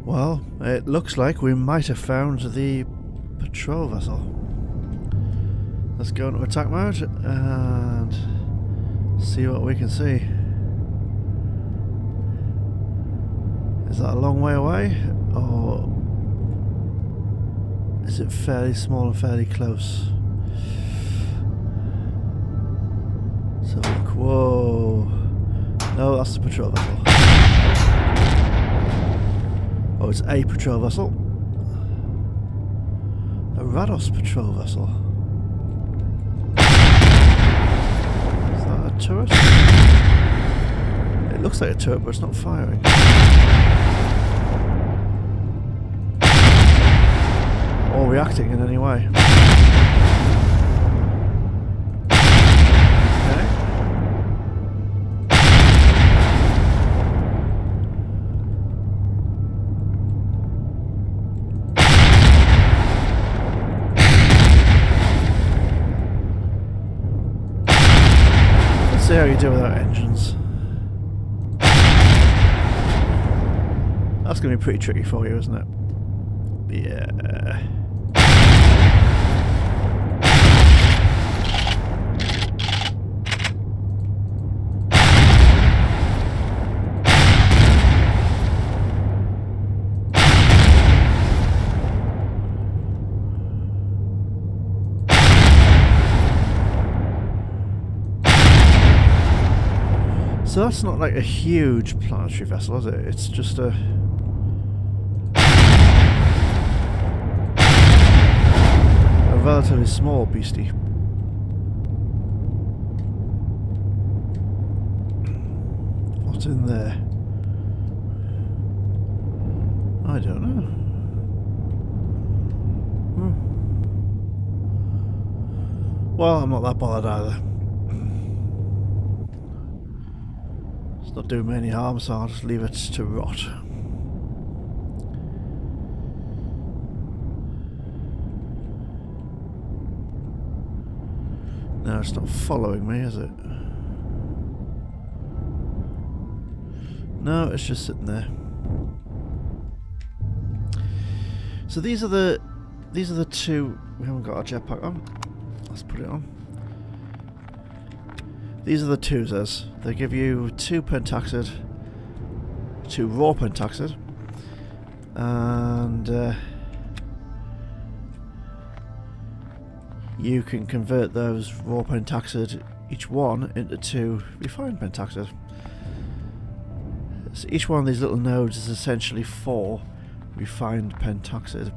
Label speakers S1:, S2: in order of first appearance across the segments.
S1: Well, it looks like we might have found the patrol vessel. Let's go into attack mode and see what we can see. Is that a long way away, or is it fairly small and fairly close? So look, whoa. No, that's the patrol vessel. Oh, it's a patrol vessel. A Rados patrol vessel. Is that a turret? It looks like a turret, but it's not firing. Or reacting in any way. See how you do without engines. That's going to be pretty tricky for you, isn't it? Yeah. So that's not like a huge planetary vessel, is it? It's just a relatively small beastie. What's in there? I don't know. Well, I'm not that bothered either. Not doing me any harm, so I'll just leave it to rot. No, it's not following me, is it? No, it's just sitting there. So these are the two. We haven't got our jetpack on. Let's put it on. These are the twosers. They give you 2 pentaxid, 2 raw pentaxid, and you can convert those raw pentaxid, each one, into 2 refined pentaxid. So each one of these little nodes is essentially 4 refined pentaxid.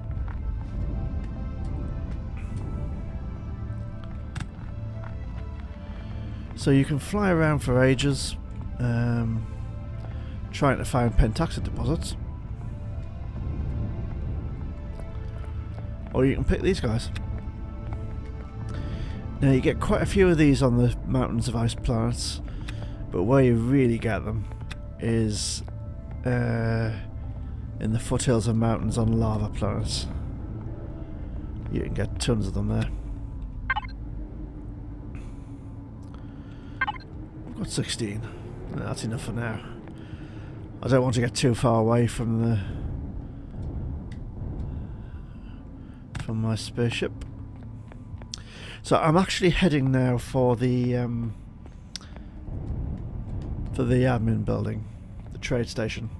S1: So you can fly around for ages, trying to find pentaxid deposits, or you can pick these guys. Now you get quite a few of these on the mountains of ice planets, but where you really get them is in the foothills of mountains on lava planets. You can get tons of them there. I've got 16. That's enough for now. I don't want to get too far away from my spaceship. So I'm actually heading now for the admin building, the trade station.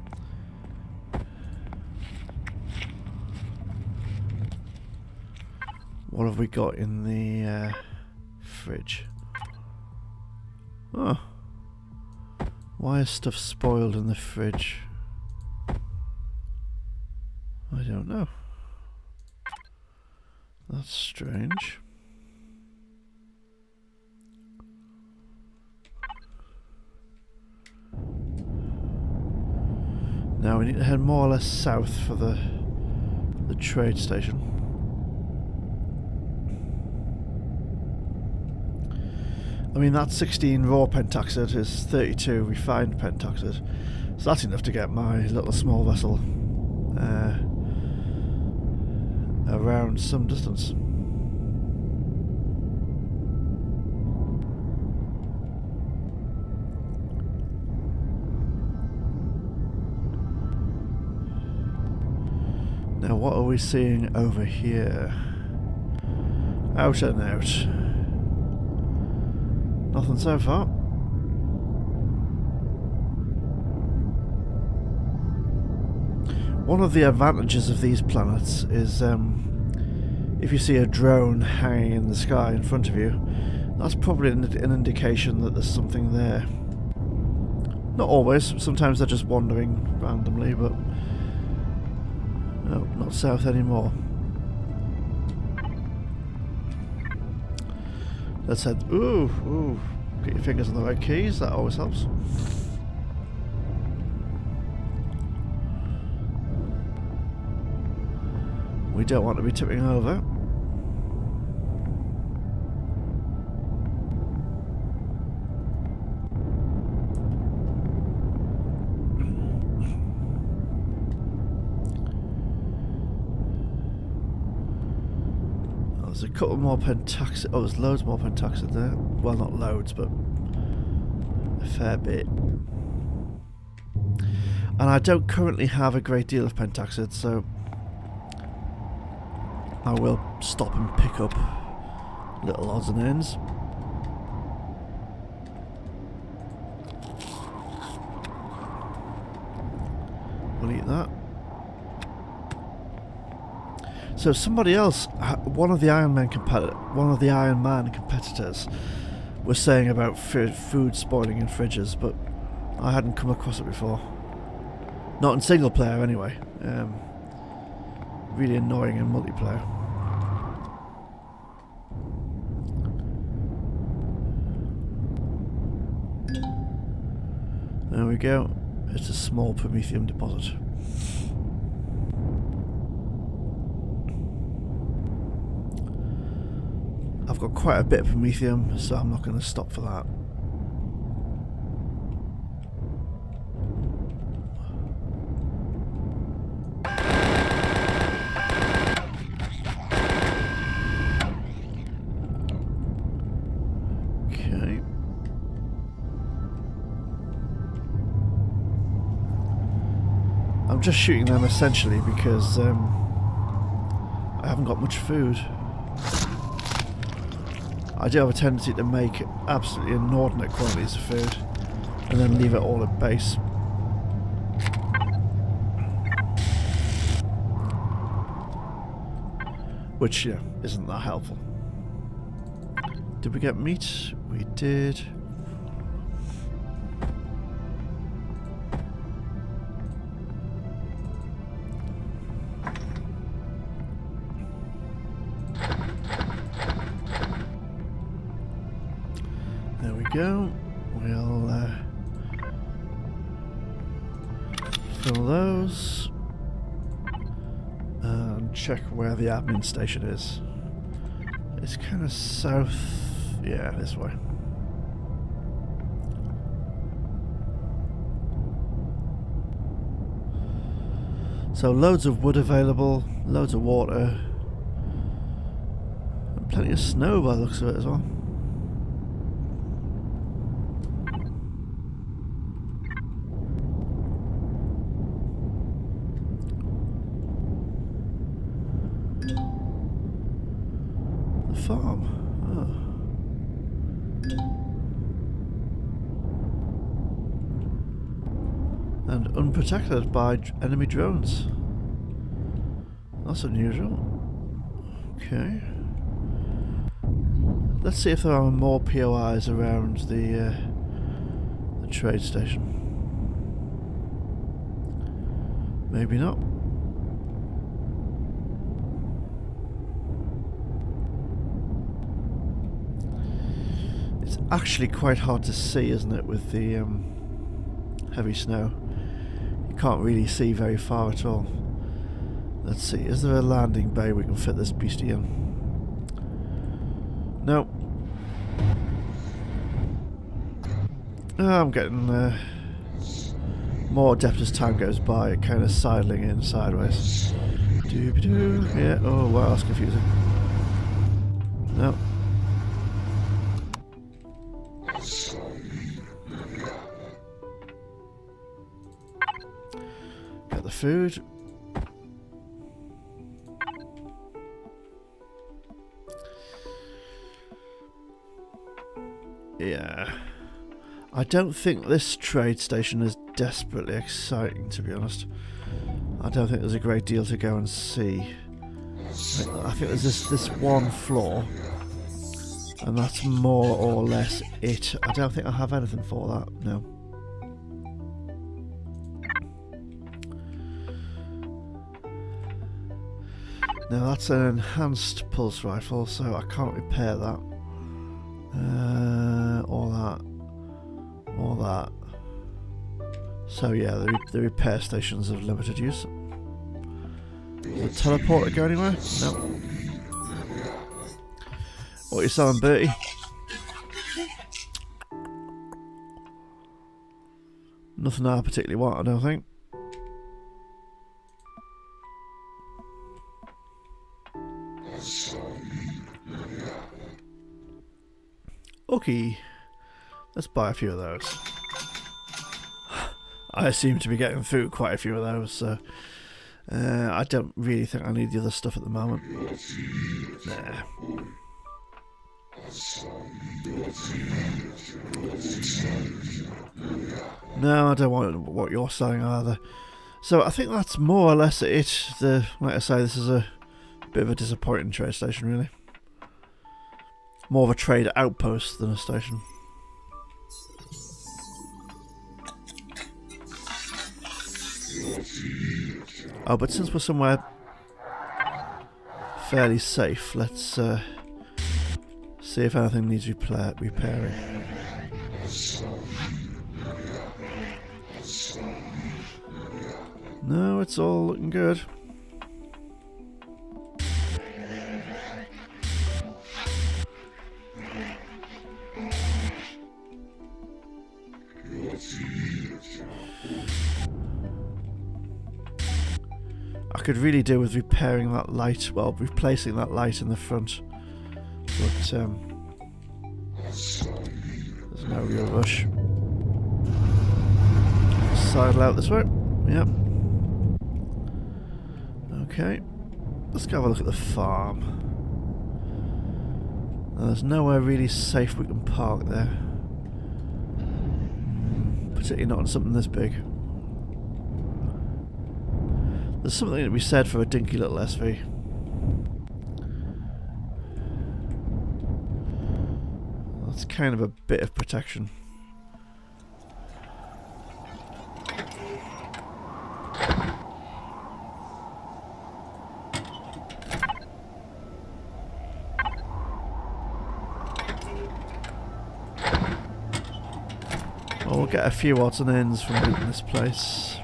S1: What have we got in the fridge? Oh. Why is stuff spoiled in the fridge? I don't know. That's strange. Now we need to head more or less south for the trade station. I mean, that 16 raw pentaxid is 32 refined pentaxid, so that's enough to get my little small vessel around some distance. Now what are we seeing over here? Out and out. Nothing so far. One of the advantages of these planets is if you see a drone hanging in the sky in front of you, that's probably an indication that there's something there. Not always, sometimes they're just wandering randomly, but no, not south anymore. Let's head. Ooh, get your fingers on the right keys, that always helps. We don't want to be tipping over. There's a couple more pentaxid. Oh, there's loads more pentaxid there. Well, not loads, but a fair bit. And I don't currently have a great deal of pentaxid, so I will stop and pick up little odds and ends. We'll eat that. So somebody else, one of the Ironman competitors, was saying about food spoiling in fridges, but I hadn't come across it before. Not in single player, anyway. Really annoying in multiplayer. There we go. It's a small promethium deposit. I've got quite a bit of promethium, so I'm not going to stop for that. Okay. I'm just shooting them essentially because I haven't got much food. I do have a tendency to make absolutely inordinate quantities of food and then leave it all at base. Which, yeah, isn't that helpful. Did we get meat? We did. There we go. We'll fill those and check where the admin station is. It's kind of south, yeah, this way. So loads of wood available, loads of water, and plenty of snow by the looks of it as well. Farm. Oh. And unprotected by enemy drones. That's unusual. Okay. Let's see if there are more POIs around the trade station. Maybe not. Actually quite hard to see, isn't it, with the heavy snow. You can't really see very far at all. Let's see, is there a landing bay we can fit this beastie in? No. I'm getting more adept as time goes by, kind of sidling in sideways. Doo-ba-doo. Yeah, oh wow, that's confusing. No. Get the food. I don't think this trade station is desperately exciting, to be honest. I don't think there's a great deal to go and see. I think there's this one floor, and that's more or less it. I don't think I have anything for that, no. Now that's an enhanced pulse rifle, so I can't repair that. Or that. So yeah, the repair stations have limited use. Does the teleporter go anywhere? No. What are you selling, Bertie? Nothing I particularly want, I don't think. Okay, let's buy a few of those. I seem to be getting through quite a few of those, so I don't really think I need the other stuff at the moment. Nah. No, I don't want what you're selling either. So I think that's more or less it. Like I say, this is a bit of a disappointing trade station, really. More of a trade outpost than a station. Oh, but since we're somewhere fairly safe, let's see if anything needs repairing. No, it's all looking good. I could really do with repairing that light, well, replacing that light in the front, but there's no real rush. Sidle out this way, yep. Okay, let's go have a look at the farm. Now, there's nowhere really safe we can park there, particularly not on something this big. There's something to be said for a dinky little SV. That's kind of a bit of protection. Well, we'll get a few odds and ends from looting this place.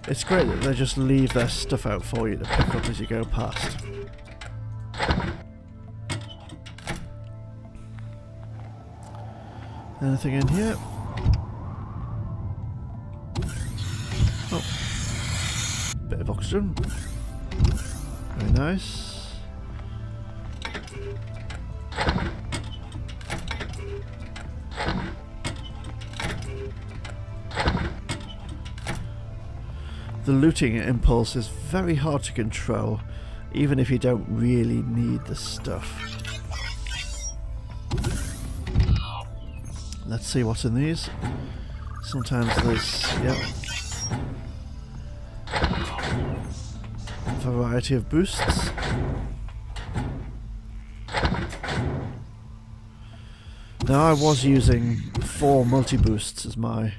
S1: It's great that they just leave their stuff out for you to pick up as you go past. Anything in here? Oh. Bit of oxygen. Very nice. The looting impulse is very hard to control, even if you don't really need the stuff. Let's see what's in these. Sometimes there's, yep, a variety of boosts. Now I was using 4 multi-boosts as my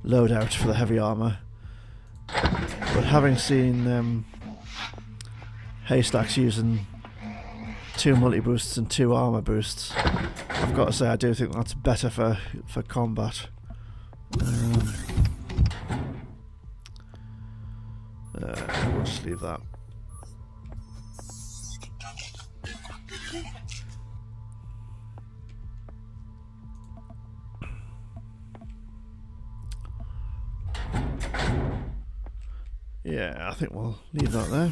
S1: loadout for the heavy armour. But having seen Haystacks using 2 multi-boosts and 2 armour boosts, I've got to say I do think that's better for combat. We'll just leave that. Yeah, I think we'll leave that there.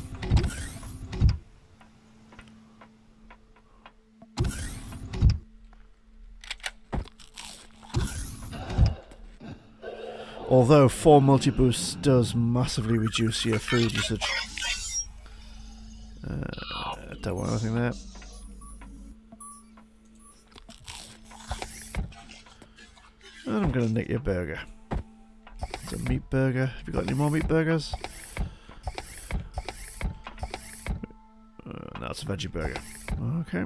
S1: Although 4 multi-boosts does massively reduce your food usage. Don't want anything there. And I'm gonna nick your burger. It's a meat burger. Have you got any more meat burgers? No, it's a veggie burger. Okay.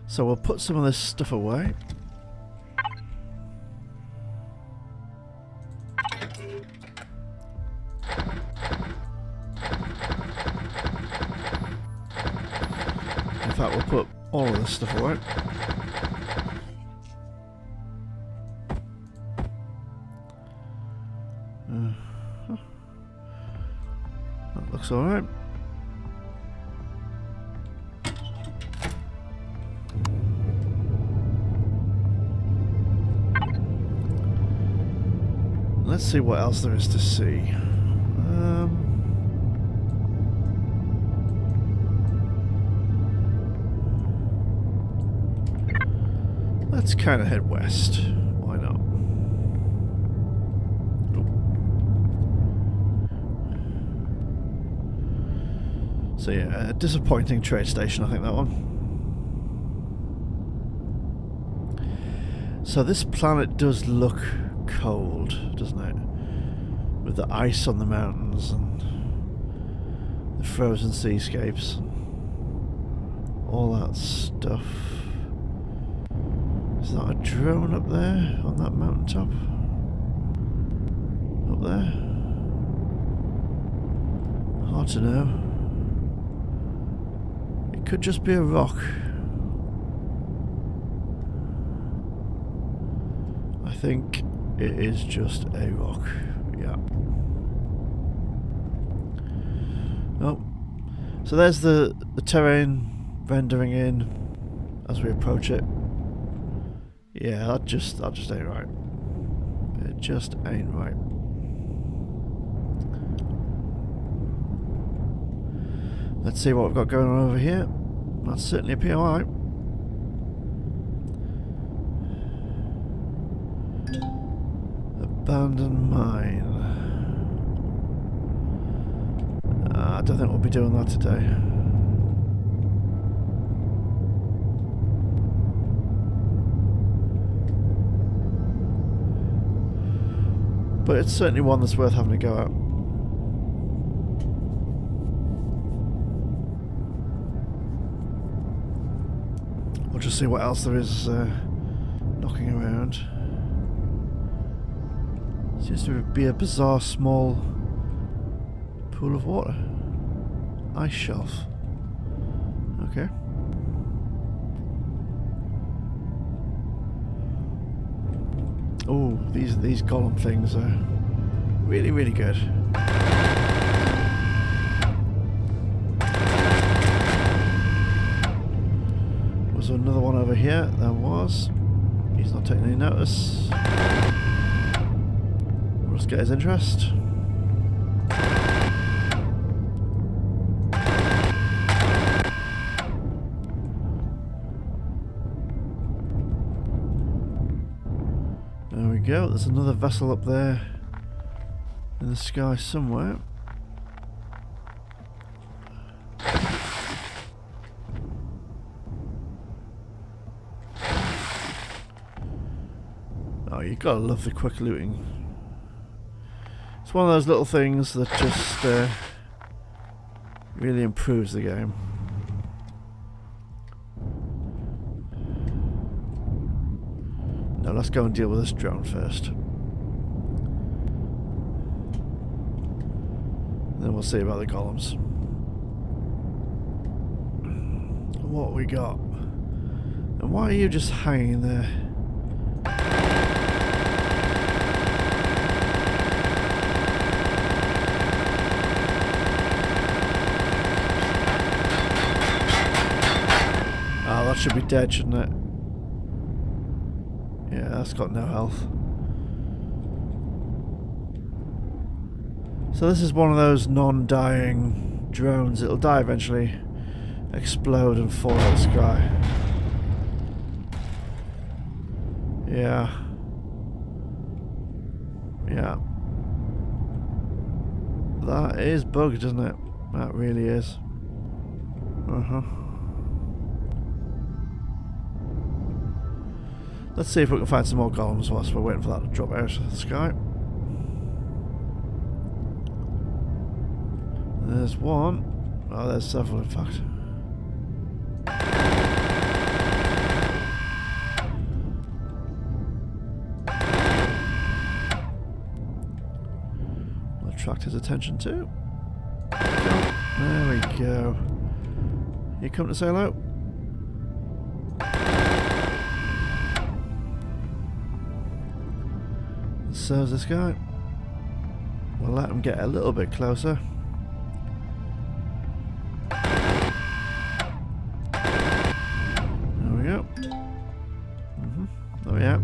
S1: So we'll put some of this stuff away. In fact, we'll put all of this stuff away. That looks alright. Let's see what else there is to see. Let's kind of head west. Why not? Oh. So yeah, a disappointing trade station, I think, that one. So this planet does look cold, doesn't it? With the ice on the mountains and the frozen seascapes, all that stuff. Is that a drone up there on that mountaintop? Up there? Hard to know. It could just be a rock. I think it is just a rock. Yeah. Oh. So there's the terrain rendering in as we approach it. Yeah, that just ain't right. It just ain't right. Let's see what we've got going on over here. That's certainly a POI. Abandoned mine. I don't think we'll be doing that today. But it's certainly one that's worth having a go at. We'll just see what else there is knocking around. Seems to be a bizarre small pool of water. Ice shelf. Okay. Oh, these golem things are really, really good. Was there another one over here? There was. He's not taking any notice. We'll just get his interest. There we go, there's another vessel up there in the sky somewhere. Oh, you gotta love the quick looting. It's one of those little things that just really improves the game. Now let's go and deal with this drone first. Then we'll see about the golems. What we got? And why are you just hanging there? Oh, that should be dead, shouldn't it? Yeah, that's got no health. So this is one of those non-dying drones. It'll die eventually, explode and fall out of the sky. Yeah. Yeah. That is bugged, isn't it? That really is. Uh-huh. Let's see if we can find some more golems whilst we're waiting for that to drop out of the sky. There's one. Oh, there's several, in fact. We'll attract his attention too. There we go. You come to say hello? Serves this guy. We'll let him get a little bit closer. There we go. There we are.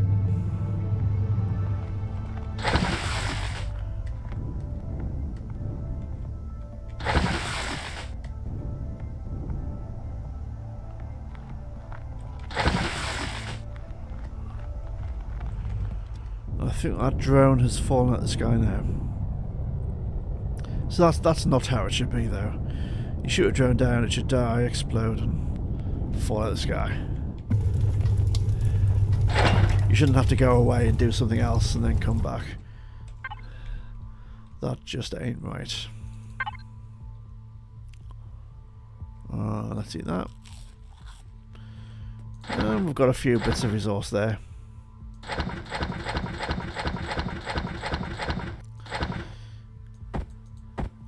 S1: I think that drone has fallen at the sky now. So that's not how it should be, though. You shoot a drone down, it should die, explode, and fall out of the sky. You shouldn't have to go away and do something else and then come back. That just ain't right. Let's eat that. And we've got a few bits of resource there.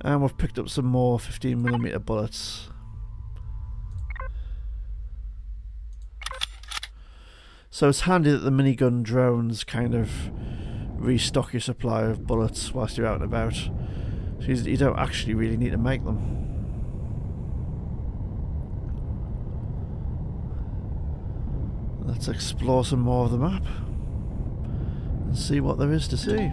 S1: And we've picked up some more 15mm bullets. So it's handy that the minigun drones kind of restock your supply of bullets whilst you're out and about. So you don't actually really need to make them. Let's explore some more of the map and see what there is to see.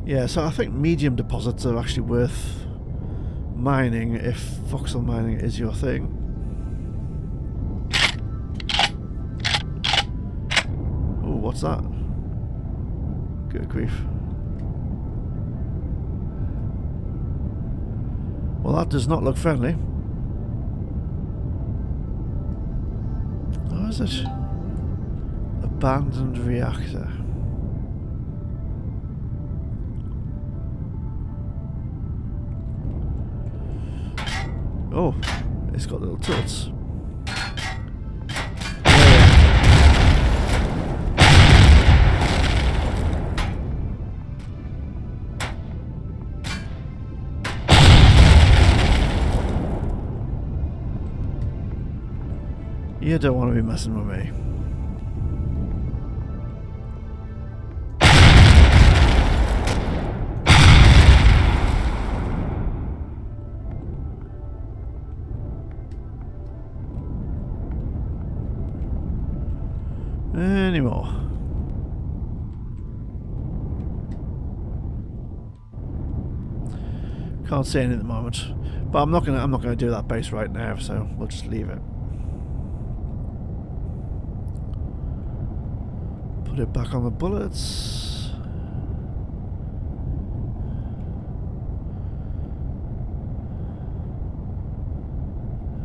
S1: Yeah, so I think medium deposits are actually worth mining if voxel mining is your thing. Oh, what's that? Good grief. Well, that does not look friendly. Oh, is it? Abandoned reactor. Oh, it's got little tilts. You don't want to be messing with me. Anymore. Can't see anything at the moment, but I'm not gonna do that base right now, so we'll just leave it. Put it back on the bullets.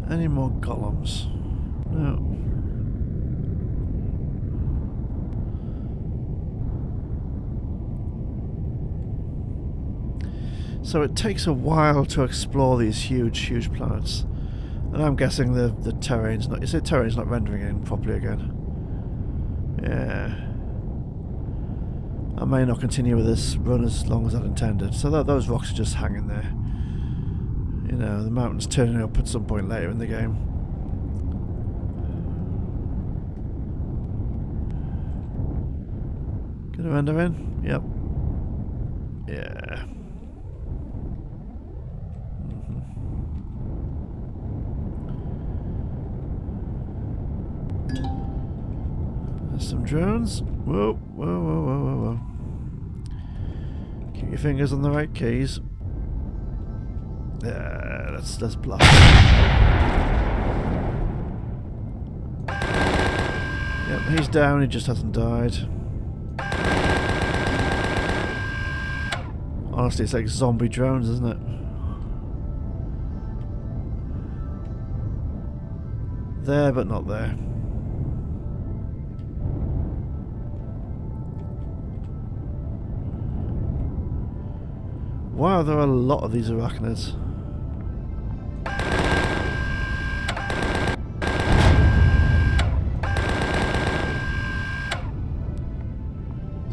S1: Any more golems? No. So it takes a while to explore these huge planets, and I'm guessing the terrain's not. You say terrain's not rendering in properly again. Yeah. I may not continue with this run as long as I'd intended. So those rocks are just hanging there. You know, the mountain's turning up at some point later in the game. Gonna render in? Yep. Yeah. There's some drones. Whoa. Keep your fingers on the right keys. Yeah, let's bluff. Yep, he's down, he just hasn't died. Honestly, it's like zombie drones, isn't it? There, but not there. Wow, there are a lot of these arachnids.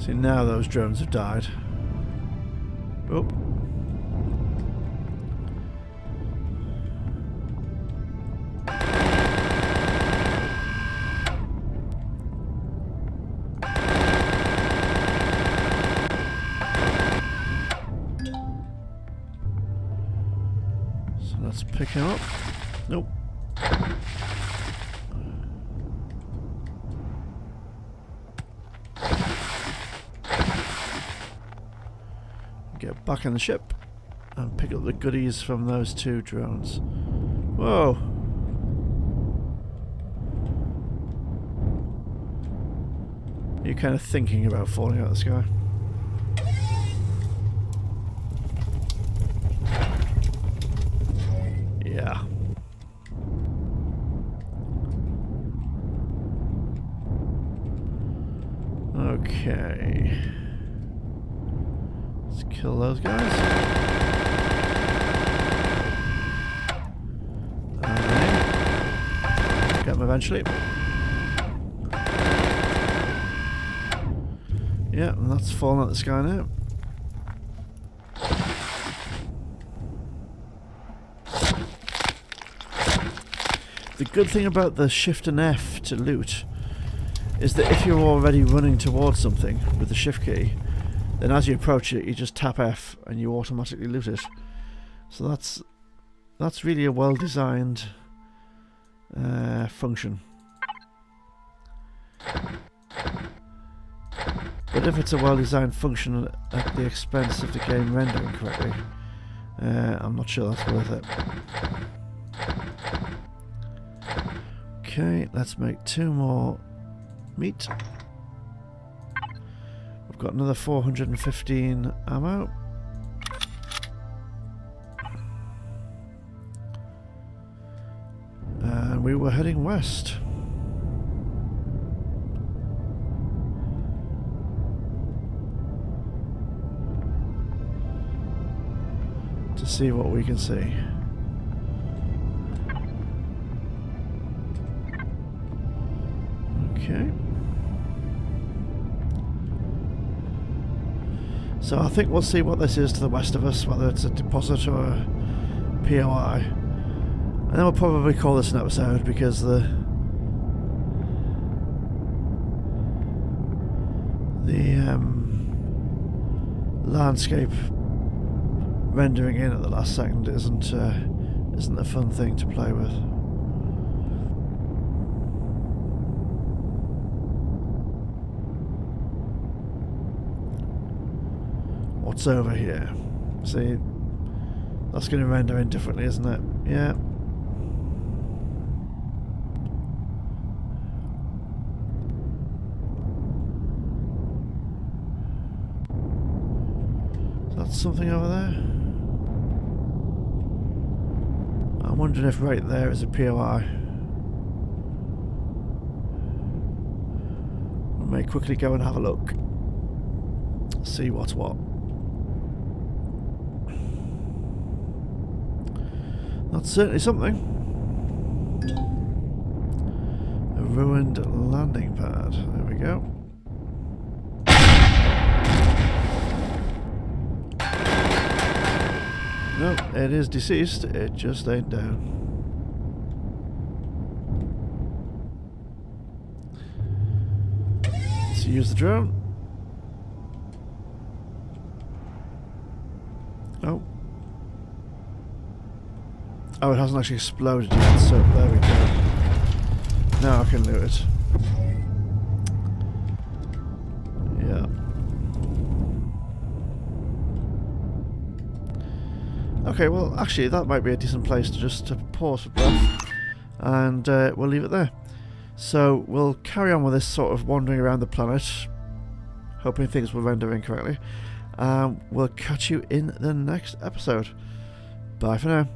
S1: See, now those drones have died. Oh. So let's pick him up. Nope. Get back in the ship and pick up the goodies from those two drones. Whoa! You're kind of thinking about falling out of the sky. Yeah. Okay. Let's kill those guys. Get them eventually. Yeah, and that's fallen out of the sky now. The good thing about the Shift and F to loot is that if you're already running towards something with the Shift key, then as you approach it, you just tap F and you automatically loot it. So that's really a well-designed function. But if it's a well-designed function at the expense of the game rendering correctly, I'm not sure that's worth it. Okay, let's make 2 more meat. We've got another 415 ammo. And we were heading west. To see what we can see. Okay. So I think we'll see what this is to the west of us, whether it's a deposit or a POI. And then we'll probably call this an episode because the landscape rendering in at the last second isn't a fun thing to play with. What's over here? See, that's going to render in differently, isn't it? Yeah. That's something over there. I'm wondering if right there is a POI. We may quickly go and have a look. See what's what. That's certainly something. A ruined landing pad. There we go. No, it is deceased. It just ain't down. Let's use the drone. Oh. Oh, it hasn't actually exploded yet, so there we go. Now I can loot it. Yeah. Okay, well, actually, that might be a decent place to just pause for breath, and we'll leave it there. So we'll carry on with this sort of wandering around the planet, hoping things will render incorrectly. We'll catch you in the next episode. Bye for now.